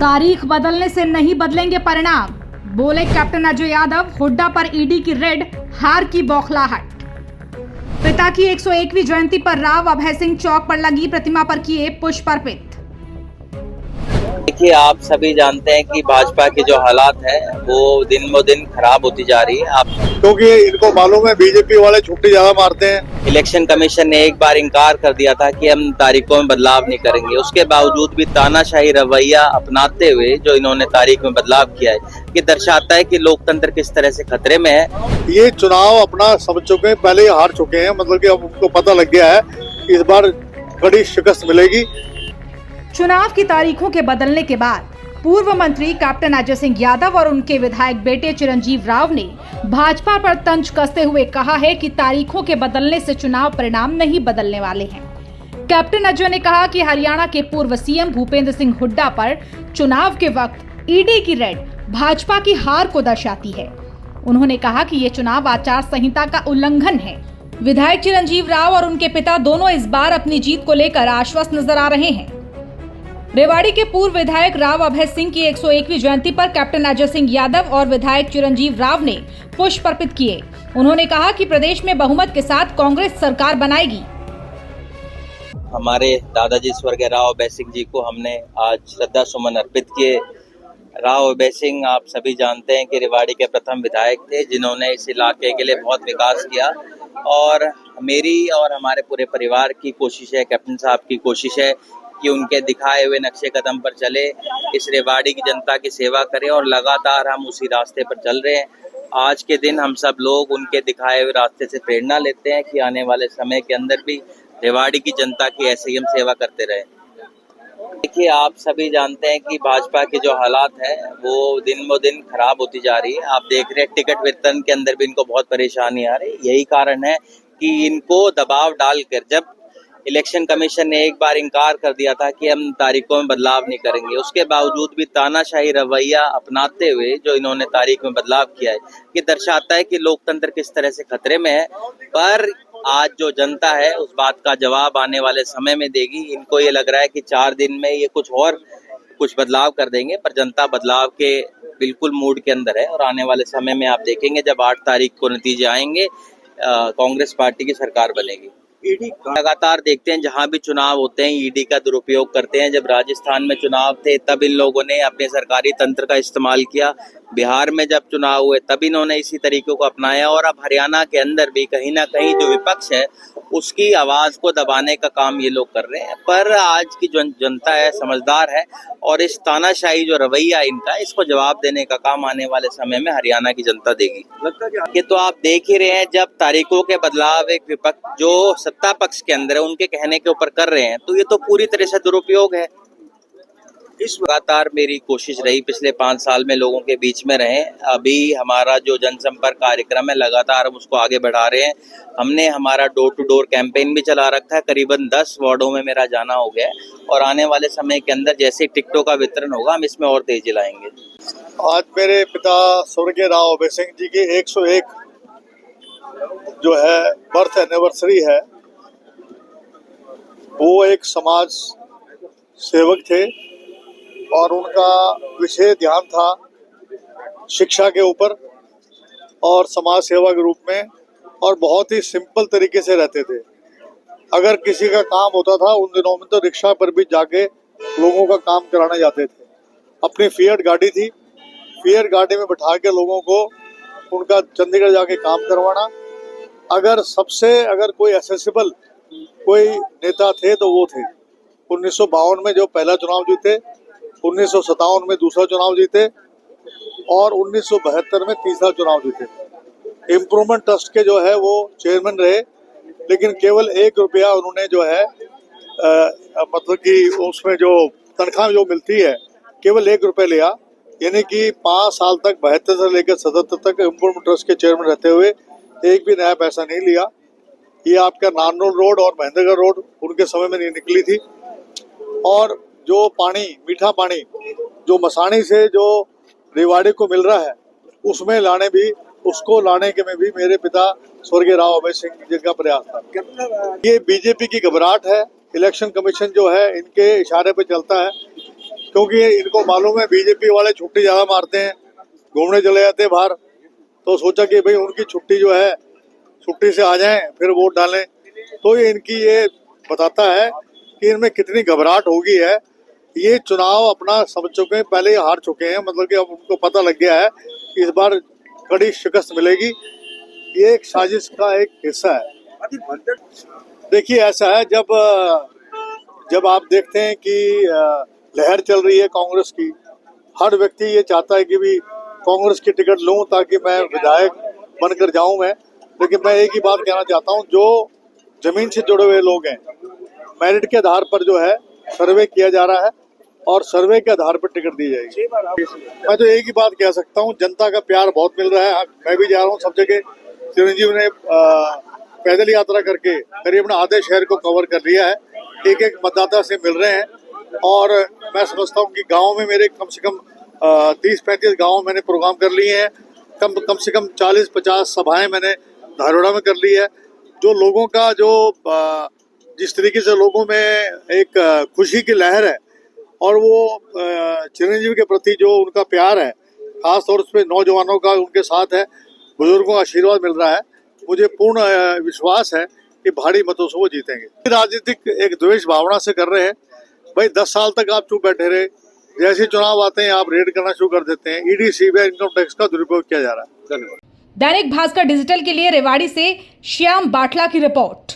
तारीख बदलने से नहीं बदलेंगे परिणाम, बोले कैप्टन अजय यादव। हुड्डा पर ईडी की रेड, हार की बौखलाहट। पिता की 101वीं जयंती पर राव अभय सिंह चौक पर लगी प्रतिमा पर किए पुष्प अर्पित। देखिए, आप सभी जानते हैं कि भाजपा के जो हालात है वो दिन ब दिन खराब होती जा रही है। आप क्योंकि इनको मालूम है बीजेपी वाले छुट्टी ज्यादा मारते हैं। इलेक्शन कमीशन ने एक बार इनकार कर दिया था कि हम तारीखों में बदलाव नहीं करेंगे, उसके बावजूद भी तानाशाही रवैया अपनाते हुए जो इन्होंने तारीख में बदलाव किया है, ये दर्शाता है कि लोकतंत्र किस तरह से खतरे में है। ये चुनाव अपना समझ चुके हैं, पहले ही हार चुके हैं, मतलब कि अब उनको पता लग गया है इस बार बड़ी शिकस्त मिलेगी। चुनाव की तारीखों के बदलने के बाद पूर्व मंत्री कैप्टन अजय सिंह यादव और उनके विधायक बेटे चिरंजीव राव ने भाजपा पर तंज कसते हुए कहा है कि तारीखों के बदलने से चुनाव परिणाम नहीं बदलने वाले हैं। कैप्टन अजय ने कहा कि हरियाणा के पूर्व सीएम भूपेंद्र सिंह हुड्डा पर चुनाव के वक्त ईडी की रेड भाजपा की हार को दर्शाती है। उन्होंने कहा कि ये चुनाव आचार संहिता का उल्लंघन है। विधायक चिरंजीव राव और उनके पिता दोनों इस बार अपनी जीत को लेकर आश्वस्त नजर आ रहे हैं। रेवाड़ी के पूर्व विधायक राव अभय सिंह की 101वीं जयंती पर कैप्टन अजय सिंह यादव और विधायक चिरंजीव राव ने पुष्प अर्पित किए। उन्होंने कहा कि प्रदेश में बहुमत के साथ कांग्रेस सरकार बनाएगी। हमारे दादाजी स्वर्गीय राव अभय सिंह जी को हमने आज श्रद्धा सुमन अर्पित किए। राव अभय सिंह, आप सभी जानते हैं कि रेवाड़ी के प्रथम विधायक थे, जिन्होंने इस इलाके के लिए बहुत विकास किया। और मेरी और हमारे पूरे परिवार की कोशिश है, कैप्टन साहब की कोशिश है कि उनके दिखाए हुए नक्शे कदम पर चले, इस रेवाड़ी की जनता की सेवा करें, और लगातार हम उसी रास्ते पर चल रहे हैं। आज के दिन हम सब लोग उनके दिखाए हुए रास्ते से प्रेरणा लेते हैं कि आने वाले समय के अंदर भी रेवाड़ी की जनता की ऐसे ही हम सेवा करते रहे। देखिए, आप सभी जानते हैं कि भाजपा के जो हालात है वो दिन ब दिन खराब होती जा रही है। आप देख रहे हैं टिकट वितरण के अंदर भी इनको बहुत परेशानी आ रही है। यही कारण है कि इनको दबाव डालकर, जब इलेक्शन कमीशन ने एक बार इनकार कर दिया था कि हम तारीखों में बदलाव नहीं करेंगे, उसके बावजूद भी तानाशाही रवैया अपनाते हुए जो इन्होंने तारीख में बदलाव किया है, ये दर्शाता है कि लोकतंत्र किस तरह से खतरे में है। पर आज जो जनता है उस बात का जवाब आने वाले समय में देगी। इनको ये लग रहा है कि 4 दिन में ये कुछ बदलाव कर देंगे, पर जनता बदलाव के बिल्कुल मूड के अंदर है। और आने वाले समय में आप देखेंगे जब 8 तारीख को नतीजे आएंगे, कांग्रेस पार्टी की सरकार बनेगी। ईडी लगातार देखते हैं, जहां भी चुनाव होते हैं ईडी का दुरुपयोग करते हैं। जब राजस्थान में चुनाव थे तब इन लोगों ने अपने सरकारी तंत्र का इस्तेमाल किया। बिहार में जब चुनाव हुए तब इन्होंने इसी तरीकों को अपनाया। और अब हरियाणा के अंदर भी कहीं ना कहीं जो विपक्ष है उसकी आवाज को दबाने का काम ये लोग कर रहे हैं। पर आज की जो जनता है समझदार है, और इस तानाशाही जो रवैया इनका, इसको जवाब देने का काम आने वाले समय में हरियाणा की जनता देगी। ये तो आप देख ही रहे हैं, जब तारीखों के बदलाव एक विपक्ष जो सत्ता पक्ष के अंदर है उनके कहने के ऊपर कर रहे हैं, तो ये तो पूरी तरह से दुरुपयोग है। इस लगातार मेरी कोशिश रही पिछले 5 साल में लोगों के बीच में रहें। अभी हमारा जो जनसंपर्क कार्यक्रम है लगातार हम उसको आगे बढ़ा रहे हैं। हमने हमारा डोर टू डोर कैंपेन भी चला रखा है। करीबन 10 वार्डों में मेरा जाना हो गया है, और आने वाले समय के अंदर जैसे टिकटों का वितरण होगा हम इसमें और तेजी लाएंगे। आज मेरे पिता स्वर्गीय राव अभय सिंह जी की 101 जो है बर्थ एनिवर्सरी है। वो एक समाज सेवक थे और उनका विशेष ध्यान था शिक्षा के ऊपर और समाज सेवा के रूप में, और बहुत ही सिंपल तरीके से रहते थे। अगर किसी का काम होता था उन दिनों में तो रिक्शा पर भी जाके लोगों का काम कराने जाते थे। अपनी फिएट गाड़ी थी, फिएट गाड़ी में बैठा के लोगों को उनका चंडीगढ़ जाके काम करवाना। अगर कोई एक्सेसिबल कोई नेता थे तो वो थे। 1952 में जो पहला चुनाव जीते, 1957 में दूसरा चुनाव जीते, और 1972 में तीसरा चुनाव जीते। इम्प्रूवमेंट ट्रस्ट के जो है वो चेयरमैन रहे, लेकिन केवल 1 रुपया उन्होंने जो है मतलब कि उसमें जो तनख्वाह जो मिलती है केवल 1 रुपये लिया। यानी कि 5 साल तक 72 से लेकर 77 तक इम्प्रूवमेंट ट्रस्ट के चेयरमैन रहते हुए एक भी नया पैसा नहीं लिया। ये आपका नारनौल रोड और महेंद्रगढ़ रोड उनके समय में नहीं निकली थी। और जो पानी, मीठा पानी जो मसानी से जो रेवाड़ी को मिल रहा है उसको लाने के में भी मेरे पिता स्वर्गीय राव अभय सिंह जी का प्रयास था। ये बीजेपी की घबराहट है। इलेक्शन कमीशन जो है इनके इशारे पे चलता है। क्योंकि इनको मालूम है बीजेपी वाले छुट्टी ज़्यादा मारते हैं, घूमने चले जाते हैं बाहर, तो सोचा कि भाई उनकी छुट्टी जो है, छुट्टी से आ जाएं फिर वोट डालें। तो ये इनकी ये बताता है कि इनमें कितनी घबराहट हो गई है। ये चुनाव अपना समझ चुके हैं, पहले ही हार चुके हैं, मतलब कि अब उनको पता लग गया है कि इस बार कड़ी शिकस्त मिलेगी। ये एक साजिश का एक हिस्सा है। देखिए ऐसा है, जब आप देखते हैं कि लहर चल रही है कांग्रेस की, हर व्यक्ति ये चाहता है कि भी कांग्रेस की टिकट लूं ताकि मैं विधायक बनकर जाऊं मैं। लेकिन मैं एक ही बात कहना चाहता हूं, जो जमीन से जुड़े हुए लोग हैं, मेरिट के आधार पर जो है सर्वे किया जा रहा है और सर्वे के आधार पर टिकट दी जाएगी। मैं तो एक ही बात कह सकता हूं, जनता का प्यार बहुत मिल रहा है। मैं भी जा रहा हूं सब जगह। चिरंजीव ने पैदल यात्रा करके करीबन आधे शहर को कवर कर लिया है, एक एक मतदाता से मिल रहे हैं। और मैं समझता हूं कि गाँव में मेरे कम से कम 30-35 गाँव मैंने प्रोग्राम कर लिए हैं, कम से कम 40-50 सभाएं मैंने धारोड़ा में कर ली है। जो लोगों का जो जिस तरीके से लोगों में एक खुशी की लहर है और वो चिरंजीवी के प्रति जो उनका प्यार है, खासतौर से नौजवानों का उनके साथ है, बुजुर्गों का आशीर्वाद मिल रहा है, मुझे पूर्ण विश्वास है कि भारी मतों से वो जीतेंगे। राजनीतिक एक द्वेष भावना से कर रहे हैं। भाई 10 साल तक आप चुप बैठे रहे, जैसे चुनाव आते हैं आप रेड करना शुरू कर देते हैं। ईडी सीबीआई इनकम टैक्स का दुरुपयोग किया जा रहा है। धन्यवाद। दैनिक भास्कर डिजिटल के लिए रेवाड़ी से श्याम बाटला की रिपोर्ट।